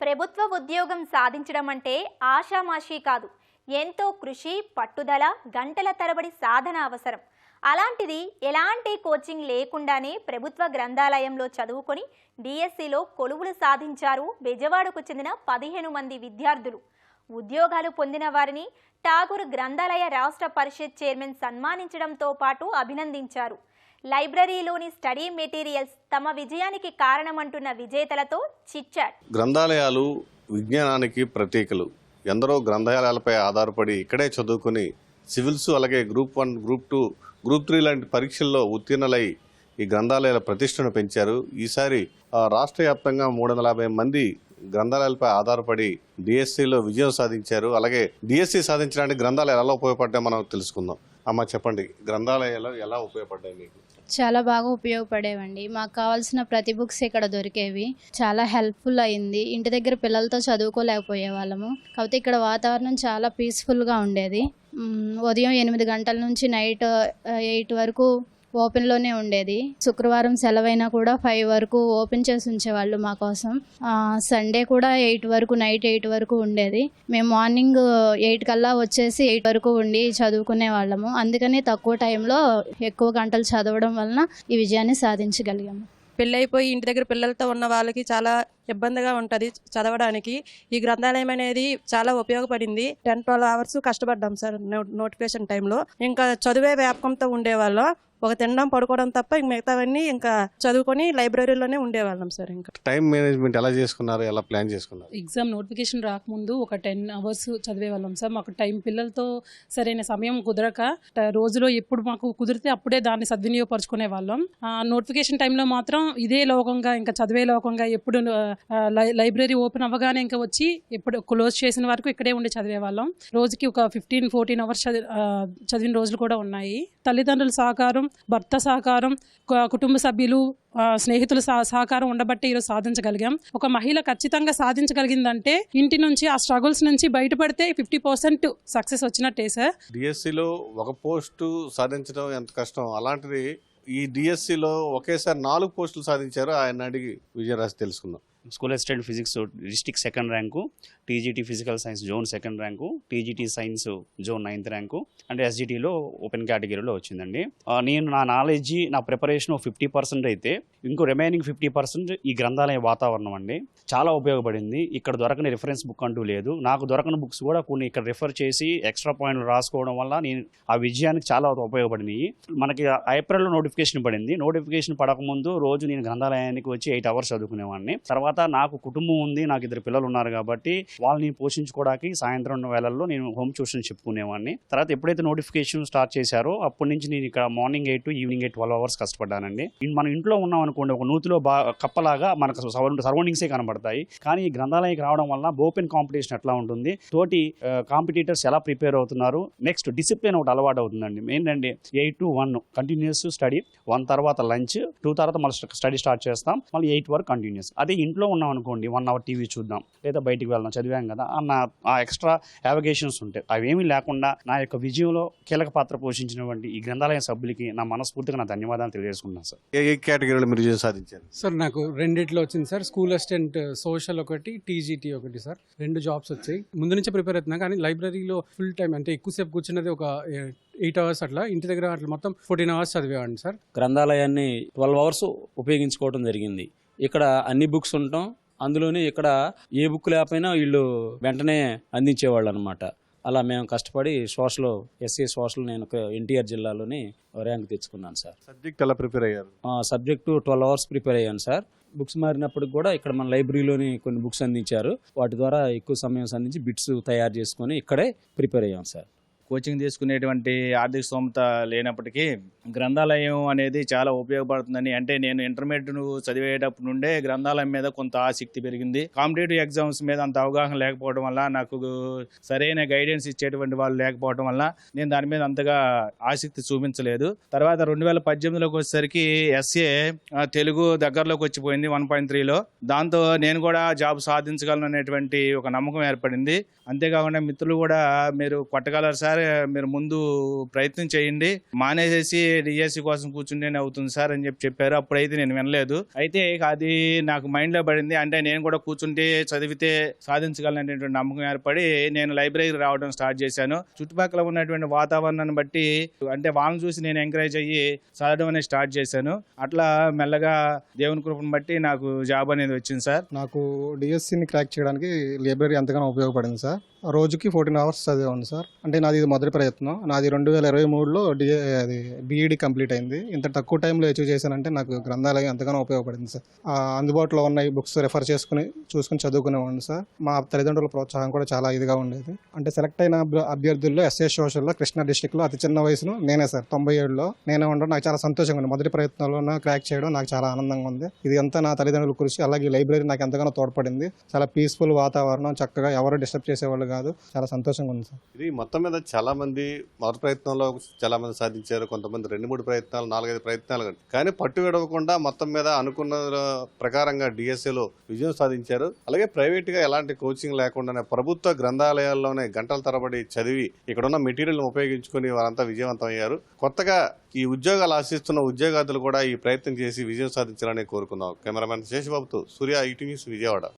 ప్రభుత్వ ఉద్యోగం సాధించడం అంటే ఆషామాషీ కాదు. ఎంతో కృషి, పట్టుదల, గంటల తరబడి సాధన అవసరం. అలాంటిది ఎలాంటి కోచింగ్ లేకుండానే ప్రభుత్వ గ్రంథాలయంలో చదువుకొని డిఎస్సిలో కొలువులు సాధించారు బెజవాడకు చెందిన 15 మంది విద్యార్థులు. ఉద్యోగాలు పొందిన వారిని ఠాగూర్ గ్రంథాలయ రాష్ట్ర పరిషత్ చైర్మన్ సన్మానించడంతో పాటు అభినందించారు. లైబ్రరీలోని స్టడీ మెటీరియల్స్ తమ విజయానికి కారణమంటున్న విజేతలతో చిట్చాట్. గ్రంథాలయాలు విజ్ఞానానికి ప్రతీకలు. ఎందరో గ్రంథాలయాలపై ఆధారపడి ఇక్కడే చదువుకుని సివిల్స్, అలాగే గ్రూప్ 1, గ్రూప్ 2, గ్రూప్ 3 లాంటి పరీక్షల్లో ఉత్తీర్ణులై ఈ గ్రంథాలయాల ప్రతిష్టను పెంచారు. ఈసారి రాష్ట్ర వ్యాప్తంగా 350 మంది గ్రంథాలయాలపై ఆధారపడి డిఎస్సిలో విజయం సాధించారు. అలాగే డిఎస్సి సాధించడానికి గ్రంథాలయాలు ఎలా ఉపయోగపడ్డాయో మనం తెలుసుకుందాం. అమ్మ, చెప్పండి, గ్రంథాలయాలు ఎలా ఉపయోగపడ్డాయి మీకు? చాలా బాగా ఉపయోగపడేవండి. మాకు కావాల్సిన ప్రతి బుక్స్ ఇక్కడ దొరికేవి. చాలా హెల్ప్ఫుల్ అయింది. ఇంటి దగ్గర పిల్లలతో చదువుకోలేకపోయే వాళ్ళము, కాకపోతే ఇక్కడ వాతావరణం చాలా పీస్ఫుల్గా ఉండేది. ఉదయం 8 గంటల నుంచి నైట్ 8 వరకు ఓపెన్లోనే ఉండేది. శుక్రవారం సెలవైనా కూడా 5 వరకు ఓపెన్ చేసి ఉంచేవాళ్ళు మా కోసం. సండే కూడా 8 వరకు, నైట్ 8 వరకు ఉండేది. మేము మార్నింగ్ 8 కల్లా వచ్చేసి 8 వరకు ఉండి చదువుకునే వాళ్ళము. అందుకని తక్కువ టైంలో ఎక్కువ గంటలు చదవడం వలన ఈ విజయాన్ని సాధించగలిగాము. పెళ్ళైపోయి ఇంటి దగ్గర పిల్లలతో ఉన్న వాళ్ళకి చాలా ఇబ్బందిగా ఉంటుంది చదవడానికి. ఈ గ్రంథాలయం అనేది చాలా ఉపయోగపడింది. 10-12 అవర్స్ కష్టపడ్డాం సార్ నోటిఫికేషన్ టైంలో. ఇంకా చదివే వ్యాపకంతో ఉండేవాళ్ళం. ఒక తినడం, పడుకోవడం తప్ప ఇంక మిగతావన్నీ ఇంకా చదువుకొని లైబ్రరీలోనే ఉండేవాళ్ళం సార్. ఇంకా టైం మేనేజ్మెంట్ ఎలా చేసుకున్నారు, ఎలా ప్లాన్ చేసుకున్నారు? ఎగ్జామ్ నోటిఫికేషన్ రాకముందు ఒక 10 అవర్స్ చదివేవాళ్ళం సార్. మాకు టైం పిల్లలతో సరైన సమయం కుదరక రోజులో ఎప్పుడు మాకు కుదిరితే అప్పుడే దాన్ని సద్వినియోగపరుచుకునే వాళ్ళం. నోటిఫికేషన్ టైంలో మాత్రం ఇదే లోకంగా, ఇంకా చదివే లోకంగా, ఎప్పుడు లైబ్రరీ ఓపెన్ అవ్వగానే ఇంకా వచ్చి ఎప్పుడు క్లోజ్ చేసిన వరకు ఇక్కడే ఉండి చదివేవాళ్ళం. రోజుకి ఒక 15-14 అవర్స్ చదివిన రోజులు కూడా ఉన్నాయి. తల్లిదండ్రుల సహకారం, భర్త సహకారం, కుటుంబ సభ్యులు, స్నేహితుల సహకారం ఉండబట్టే ఈరోజు సాధించగలిగాం. ఒక మహిళ ఖచ్చితంగా సాధించగలిగిందంటే ఇంటి నుంచి ఆ స్ట్రగుల్స్ నుంచి బయటపడితే 50% సక్సెస్ వచ్చినట్టే సార్. డిఎస్సిలో ఒక పోస్టు సాధించడం ఎంత కష్టం, అలాంటిది ఈ డిఎస్సిలో ఒకేసారి 4 పోస్టులు సాధించారు. ఆయన అడిగి విజయరాశి తెలుసుకుందాం. School assistant physics district 2nd rank, TGT physical science zone 2nd rank, TGT science zone 9th rank, అంటే ఎస్జిటీలో ఓపెన్ కేటగిరీలో వచ్చిందండి. నేను నా నాలెడ్జ్, నా ప్రిపరేషన్ 50% అయితే ఇంకో రిమైనింగ్ 50% ఈ గ్రంథాలయ వాతావరణం అండి. చాలా ఉపయోగపడింది. ఇక్కడ దొరకని రిఫరెన్స్ బుక్ అంటూ లేదు. నాకు దొరకని బుక్స్ కూడా కొన్ని ఇక్కడ రిఫర్ చేసి ఎక్స్ట్రా పాయింట్లు రాసుకోవడం వల్ల నేను ఆ విజయానికి చాలా ఉపయోగపడినాయి. మనకి ఏప్రిల్లో నోటిఫికేషన్ పడింది. నోటిఫికేషన్ పడకముందు రోజు నేను గ్రంథాలయానికి వచ్చి 8 అవర్స్ చదువుకునేవాడిని. తర్వాత నాకు కుటుంబం ఉంది, నాకు 2 పిల్లలు ఉన్నారు కాబట్టి వాళ్ళని పోషించుకోవడానికి సాయంత్రం వేళల్లో నేను హోమ్ ట్యూషన్ చెప్పుకునేవాడిని. తర్వాత ఎప్పుడైతే నోటిఫికేషన్ స్టార్ట్ చేశారో అప్పటి నుంచి నేను ఇక్కడ మార్నింగ్ 8 to ఈవినింగ్ 8 12 అవర్స్ కష్టపడ్డానండి. మన ఇంట్లో ఉన్నాం అనుకోండి, ఒక నూతిలో కప్పలాగా మనకు సరౌండింగ్సే కనబడతాయి. కానీ ఈ గ్రంథాలయానికి రావడం వల్ల ఓపెన్ కాంపిటీషన్ ఎట్లా ఉంటుంది, తోటి కాంపిటీటర్స్ ఎలా ప్రిపేర్ అవుతున్నారు, నెక్స్ట్ డిసిప్లిన్ ఒకటి అలవాటు అవుతుందండి. ఏంటంటే 8 to 1 కంటిన్యూస్ స్టడీ, 1 తర్వాత లంచ్, 2 తర్వాత మళ్ళీ స్టడీ స్టార్ట్ చేస్తాం, మళ్ళీ 8 వరకు కంటిన్యూస్. అదే ఇంట్లో ఉన్నాం అనుకోండి, 1 అవర్ టీవీ చూద్దాం, లేదా బయటికి వెళ్దాం, చదివాం కదా అన్న ఆ ఎక్స్ట్రా యావిగేషన్స్ ఉంటాయి. అవేమీ లేకుండా నా యొక్క విజయంలో కీలక పాత్ర పోషించినటువంటి ఈ గ్రంథాలయ సభ్యులకి నా మనస్ఫూర్తిగా నా ధన్యవాదాలు తెలియజేసుకుంటున్నాను సార్. ఏ కేటగిరీలో మీరు విజయం సాధించారు? సార్ నాకు 2 వచ్చింది సార్. స్కూల్ అసిస్టెంట్ సోషల్ ఒకటి, టీజీటీ ఒకటి సార్. 2 జాబ్స్ వచ్చాయి. ముందు నుంచే ప్రిపేర్ అవుతున్నా, కానీ లైబ్రరీలో ఫుల్ టైం అంటే ఎక్కువసేపు కూర్చున్నది ఒక 8 అవర్స్, అట్లా ఇంటి దగ్గర అట్లా మొత్తం 14 అవర్స్ చదివేవాడిని సార్. గ్రంథాలయాన్ని 12 అవర్స్ ఉపయోగించుకోవడం జరిగింది. ఇక్కడ అన్ని బుక్స్ ఉంటాం, అందులోనే ఇక్కడ ఏ బుక్ లేకపోయినా వీళ్ళు వెంటనే అందించేవాళ్ళు అనమాట. అలా మేము కష్టపడి ఎస్సీ సోషల్ నేను ఎన్టీఆర్ జిల్లాలోని ర్యాంక్ తెచ్చుకున్నాను సార్. సబ్జెక్ట్ ఎలా ప్రిపేర్ అయ్యారు? సబ్జెక్టు 12 అవర్స్ ప్రిపేర్ అయ్యాను సార్. బుక్స్ మారినప్పటికి కూడా ఇక్కడ మన లైబ్రరీలోని కొన్ని బుక్స్ అందించారు. వాటి ద్వారా ఎక్కువ సమయం సంధించి బిట్స్ తయారు చేసుకొని ఇక్కడే ప్రిపేర్ అయ్యాం సార్. కోచింగ్ తీసుకునేటువంటి ఆర్థిక స్తోమత లేనప్పటికీ గ్రంథాలయం అనేది చాలా ఉపయోగపడుతుందని, అంటే నేను ఇంటర్మీడియట్ చదివేటప్పటి నుండే గ్రంథాలయం మీద కొంత ఆసక్తి పెరిగింది. కాంపిటేటివ్ ఎగ్జామ్స్ మీద అంత అవగాహన లేకపోవడం వల్ల, నాకు సరైన గైడెన్స్ ఇచ్చేటువంటి వాళ్ళు లేకపోవడం వల్ల నేను దాని మీద అంతగా ఆసక్తి చూపించలేదు. తర్వాత 2018లోకి వచ్చేసరికి ఎస్ఏ తెలుగు దగ్గరలోకి వచ్చిపోయింది 1.3లో. దాంతో నేను కూడా జాబ్ సాధించగలను అనేటువంటి ఒక నమ్మకం ఏర్పడింది. అంతేకాకుండా మిత్రులు కూడా మీరు కొట్టగలరు సార్, సార్ మీరు ముందు ప్రయత్నం చేయండి, మానేసేసి డిఎస్సి కోసం కూర్చుంటేనే అవుతుంది సార్ అని చెప్పారు. అప్పుడైతే నేను వినలేదు. అయితే అది నాకు మైండ్లో పడింది. అంటే నేను కూడా కూర్చుంటే చదివితే సాధించగలనేటువంటి నమ్మకం ఏర్పడి నేను లైబ్రరీకి రావడం స్టార్ట్ చేశాను. చుట్టుపక్కల ఉన్నటువంటి వాతావరణాన్ని బట్టి అంటే వాళ్ళని చూసి నేను ఎంకరేజ్ అయ్యి చదవడం అనేది స్టార్ట్ చేశాను. అట్లా మెల్లగా దేవుని కృపను బట్టి నాకు జాబ్ అనేది వచ్చింది సార్. నాకు డిఎస్సిని క్రాక్ చేయడానికి లైబ్రరీ ఎంతగానో ఉపయోగపడింది సార్. రోజుకి 14 అవర్స్ చదివాను సార్. అంటే నాది ఇది మొదటి ప్రయత్నం. నాది 2023లో అది బీఈడి కంప్లీట్ అయింది. ఇంత తక్కువ టైంలో అచీవ్ చేశానంటే నాకు గ్రంథాలయం ఎంతగానో ఉపయోగపడింది సార్. అందుబాటులో ఉన్న ఈ బుక్స్ రెఫర్ చూసుకుని చదువుకునేవాడిని సార్. మా తల్లిదండ్రుల ప్రోత్సాహం కూడా చాలా ఇదిగా ఉండేది. అంటే సెలెక్ట్ అయిన అభ్యర్థుల్లో ఎస్ఏ సోషల్లో కృష్ణా డిస్టిక్లో అతి చిన్న వయసును నేనే సార్. 97లో నేనే ఉండడం నాకు చాలా సంతోషంగా ఉంది. మొదటి ప్రయత్నంలో క్రాక్ చేయడం నాకు చాలా ఆనందంగా ఉంది. ఇది అంతా నా తల్లిదండ్రుల కృషి. అలాగే లైబ్రరీ నాకు ఎంతగానో తోడ్పడింది. చాలా పీస్ఫుల్ వాతావరణం, చక్కగా ఎవరు డిస్టర్బ్ చేసేవాళ్ళు కాదు. చాలా సంతోషంగా ఉంది సార్. ఇది మొత్తం మీద చాలా మంది మొదటి ప్రయత్నంలో చాలా మంది సాధించారు. కొంతమంది 2-3 ప్రయత్నాలు, 4-5 ప్రయత్నాలు, కానీ పట్టు విడవకుండా మొత్తం మీద అనుకున్న ప్రకారంగా డిఎస్ఏలో విజయం సాధించారు. అలాగే ప్రైవేట్గా ఎలాంటి కోచింగ్ లేకుండానే ప్రభుత్వ గ్రంథాలయాల్లోనే గంటల తరబడి చదివి ఇక్కడున్న మెటీరియల్ ఉపయోగించుకుని వారంతా విజయవంతం అయ్యారు. కొత్తగా ఈ ఉద్యోగాలు ఆశిస్తున్న ఉద్యోగార్థులు కూడా ఈ ప్రయత్నం చేసి విజయం సాధించాలని కోరుకుందాం. కెమెరామెన్ శేషబాబుతో సూర్య, ఈటీవీ న్యూస్, విజయవాడ.